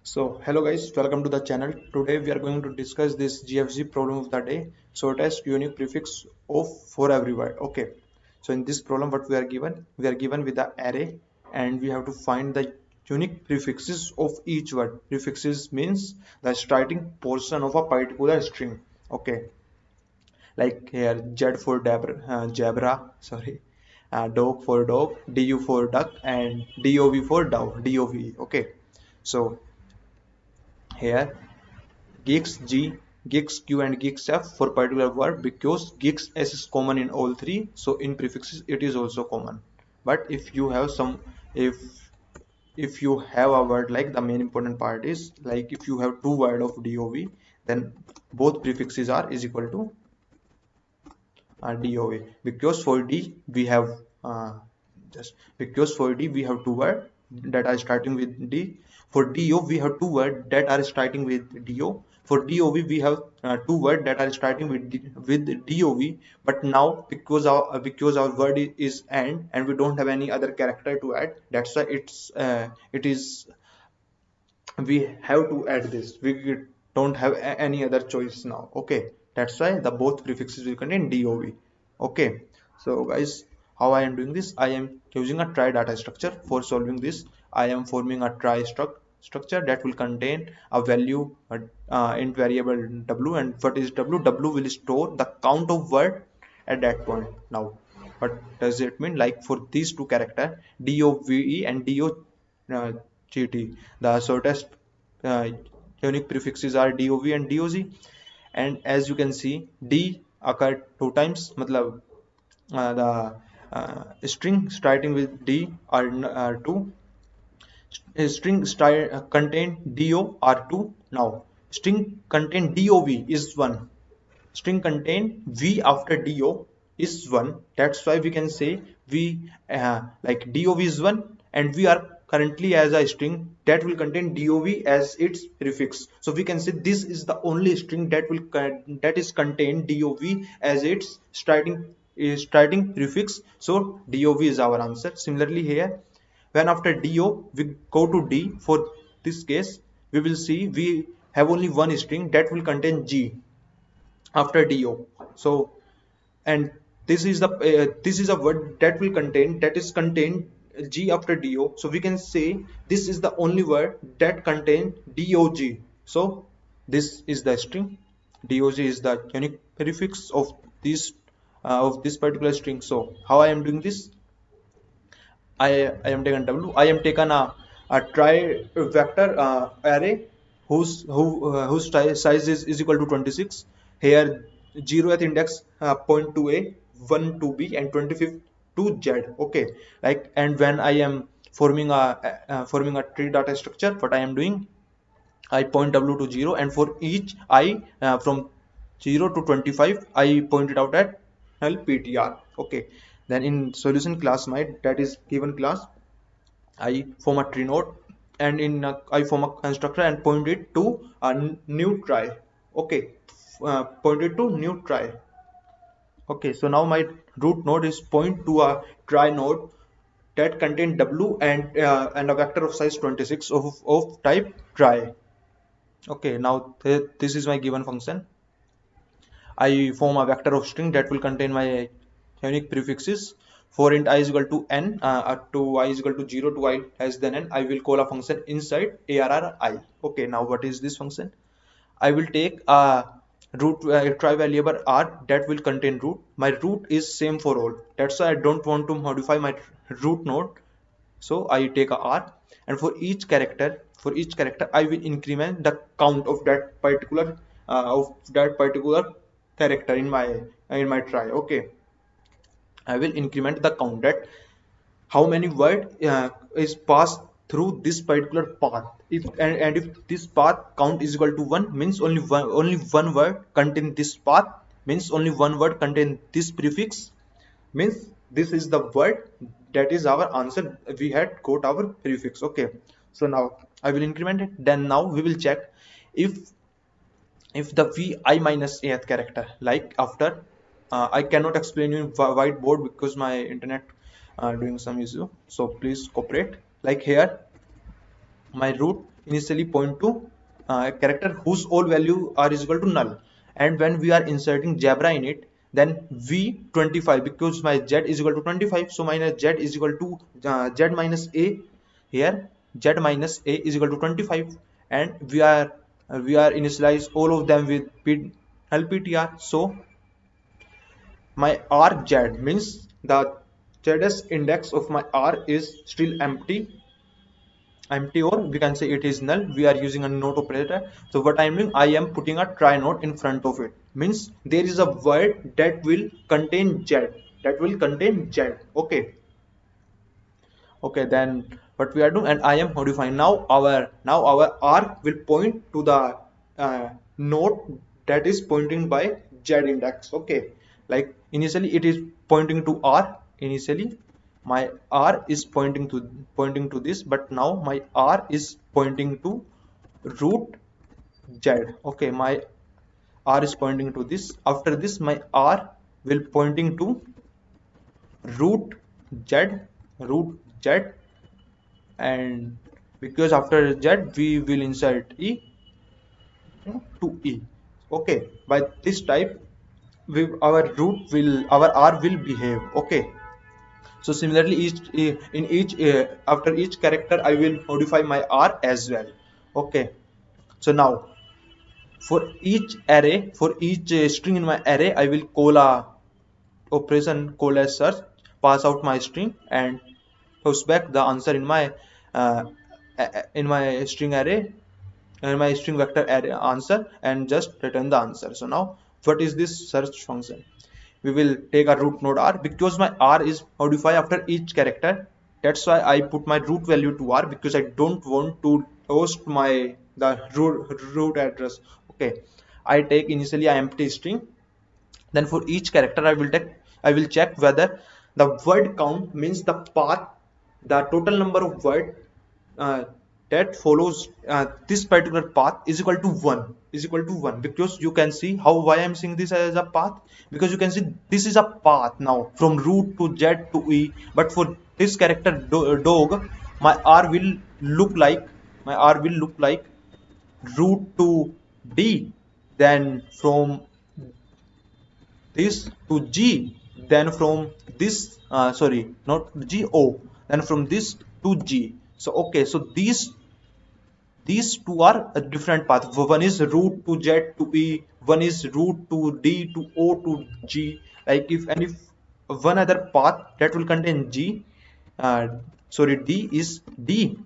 So hello guys, welcome to the channel. Today we are going to discuss this GFG problem of the day. So test unique prefix of for every word. Okay. So in this problem what we are given with the array and we have to find the unique prefixes of each word. Prefixes means the starting portion of a particular string. Okay. Like here Z for zebra, sorry. Dog for dog, DU for duck and DOV for dove, DOV. Okay. So here gigs G, gigs Q and gigs F for particular word because gigs S is common in all three. So in prefixes it is also common. But if you have some if if you have a word like the main important part is like if you have two word of DOV then both prefixes are is equal to DOV because for D we have just because for D we have two words that are starting with D. For DO we have two words that are starting with DO. For DOV we have two words that are starting with DOV. But now because our word is and we don't have any other character to add, that's why it is we have to add this. We don't have any other choice now. Okay, that's why the both prefixes will contain dov. Okay, so guys, how I am doing this, I am using a trie data structure. For solving this, I am forming a trie structure that will contain a value int variable w. And what is w will store the count of word at that point. Now what does it mean? Like for these two character dove and gt, the shortest uh, unique prefixes are dov and doz. And as you can see, d occurred two times, matlab the string starting with d are two, string contain do are two. Now string contain dov is one, string contain v after do is one. That's why we can say we like dov is one and we are currently as a string that will contain dov as its prefix. So we can say this is the only string that is contained dov as its starting prefix. So dov is our answer. Similarly here, when after do we go to d, for this case we will see we have only one string that will contain g after do. So and this is a word that will contain that is contained g after do. So we can say this is the only word that contain dog. So this is the string. Dog is the unique prefix of this particular string. So how I am doing this, I am taken w, I am taken a trie vector array whose size is equal to 26. Here 0th index point to a, 1 to b and 25th to z. Okay, like, and when I am forming a tree data structure, what I am doing, I point w to 0 and for each I from 0 to 25 I pointed out at ptr. Okay, then in solution class my that is given class, I form a tree node and in I form a constructor and point it to a new trie. Okay, point it to new trie. Okay, so now my root node is point to a trie node that contain w and a vector of size 26 of type trie. Okay, now this is my given function. I form a vector of string that will contain my unique prefixes. For int I is equal to n to I is equal to 0 to I less than n, I will call a function inside arri. Okay, now what is this function? I will take a root trie variable r that will contain root. My root is same for all. That's why I don't want to modify my root node. So I take a r, and for each character I will increment the count of that particular character in my trie. Okay, I will increment the count that how many word is passed through this particular path. And if this path count is equal to 1 means only one word contain this path, means only one word contain this prefix, means this is the word that is our answer. We had got our prefix. Okay, so now I will increment it. Then now we will check if the vi minus ath character, like after I cannot explain you in whiteboard because my internet doing some issue, so please cooperate. Like here my root initially point to character whose all value are is equal to null, and when we are inserting zebra in it, then v25, because my z is equal to 25, so my z is equal to z minus a. Here z minus a is equal to 25, and we are initialize all of them with lptr. So my rz means the zs index of my r is still empty, or we can say it is null. We are using a not operator. So what I am doing, I am putting a try not in front of it, means there is a word that will contain z, okay. Okay, then what we are doing, and I am modifying now our r will point to the node that is pointing by z index. Okay, like initially it is pointing to r. Initially my r is pointing to this, but now my r is pointing to root z. Okay, my r is pointing to this. After this my r will pointing to root z, root z, and because after z we will insert e to e. Okay, by this type our r will behave. Okay, so similarly after each character I will modify my r as well. Okay, so now for each array, for each string in my array, I will call a operation called as search, pass out my string, and push back the answer uh, in my string array, and my string vector array answer, and just return the answer. So now what is this search function? We will take a root node r, because my r is modified after each character. That's why I put my root value to r, because I don't want to host the root address. Okay, I take initially an empty string, then for each character I will check whether the word count, means the path, the total number of word uh, that follows this particular path is equal to 1, because you can see how, why I'm seeing this as a path, because you can see this is a path now from root to z to e. But for this character dog, my r will look like root to d, then from this to G, then from this, sorry, not G, O, then from this to G. So, okay, so these two are a different path. One is root to Z to E, one is root to D to O to G. Like if any one other path that will contain G, uh, sorry, D is D.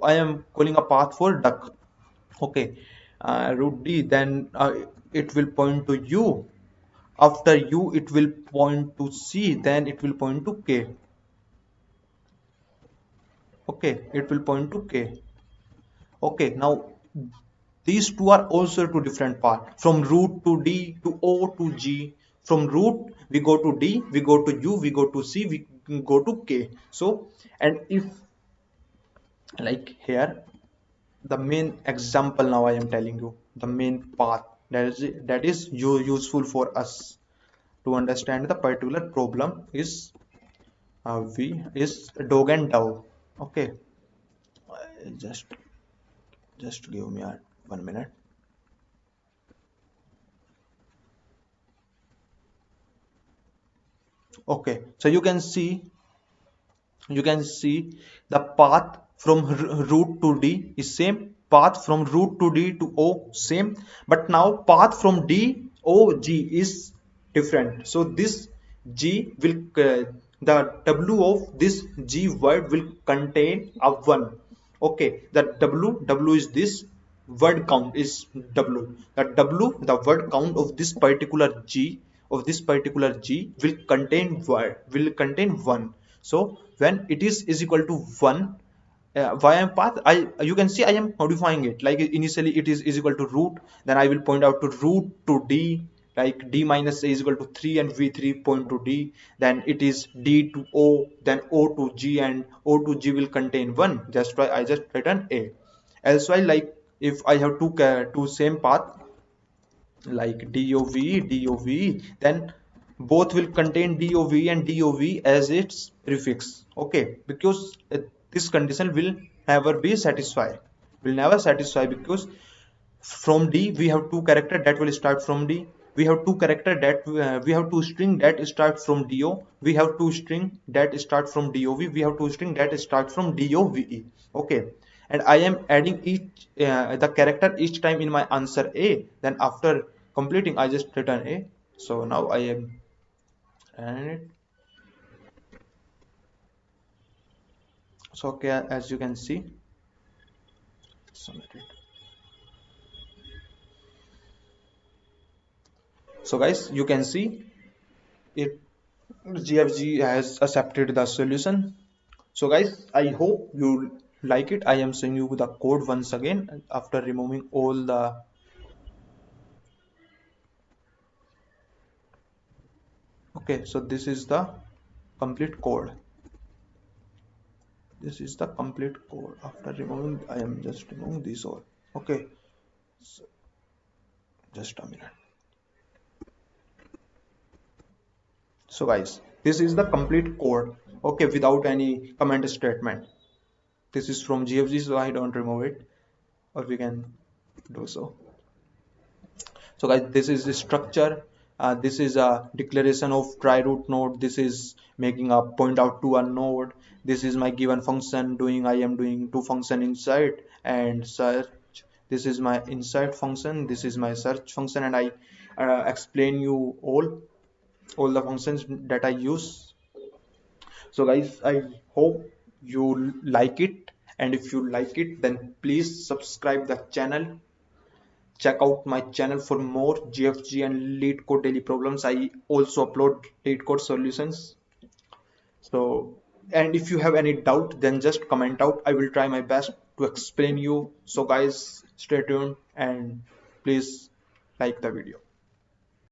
I am calling a path for duck. Okay, root D, then it will point to U. After U it will point to C, then it will point to K. Okay, it will point to K. Okay, now these two are also two different paths, from root to D to O to G. From root we go to D, we go to U, we go to C, we go to K. So, and if like here, the main example, now I am telling you the main path that is useful for us to understand the particular problem is v is dog and dove. Okay, just give me 1 minute. Okay, so you can see the path from root to D is same, path from root to D to O same, but now path from D O G is different. So this G will the W of this G word will contain a 1. Okay, the W is this word count is W. The word count of this particular G, will contain word, will contain 1. So when it is equal to 1, via path, you can see I am modifying it. Like initially it is equal to root, then I will point out to root to D, like D minus A is equal to 3, and V3 point to D, then it is D to O, then O to G, and O to G will contain 1. Just why I just return A. Elsewise, like if I have two same path like dov, then both will contain dov and dov as its prefix. Okay, because this condition will never be satisfied. will never satisfy, because from D we have two character that will start from D. We have two character that we have two string that start from DO. We have two string that start from DOV. We have two string that start from DOVE. Okay, and I am adding each the character each time in my answer A. Then after completing, I just return A. So now I am running it. So okay, as you can see, submit it. So guys, you can see it. GFG has accepted the solution. So guys, I hope you like it. I am showing you the code once again after removing all the. Okay, so this is the complete code. This is the complete code. After removing, I am just removing these all. Okay, so just a minute. So guys, this is the complete code. Okay, without any comment statement. This is from GFG, so I don't remove it, or we can do so. So guys, this is the structure. This is a declaration of try root node. This is making a point out to a node. This is my given function doing. I am doing two function inside and search. This is my inside function. This is my search function, and I explain you all the functions that I use. So guys, I hope you like it, and if you like it, then please subscribe the channel. Check out my channel for more GFG and lead code daily problems. I also upload lead code solutions. So, and if you have any doubt, then just comment out. I will try my best to explain you. So guys, stay tuned and please like the video.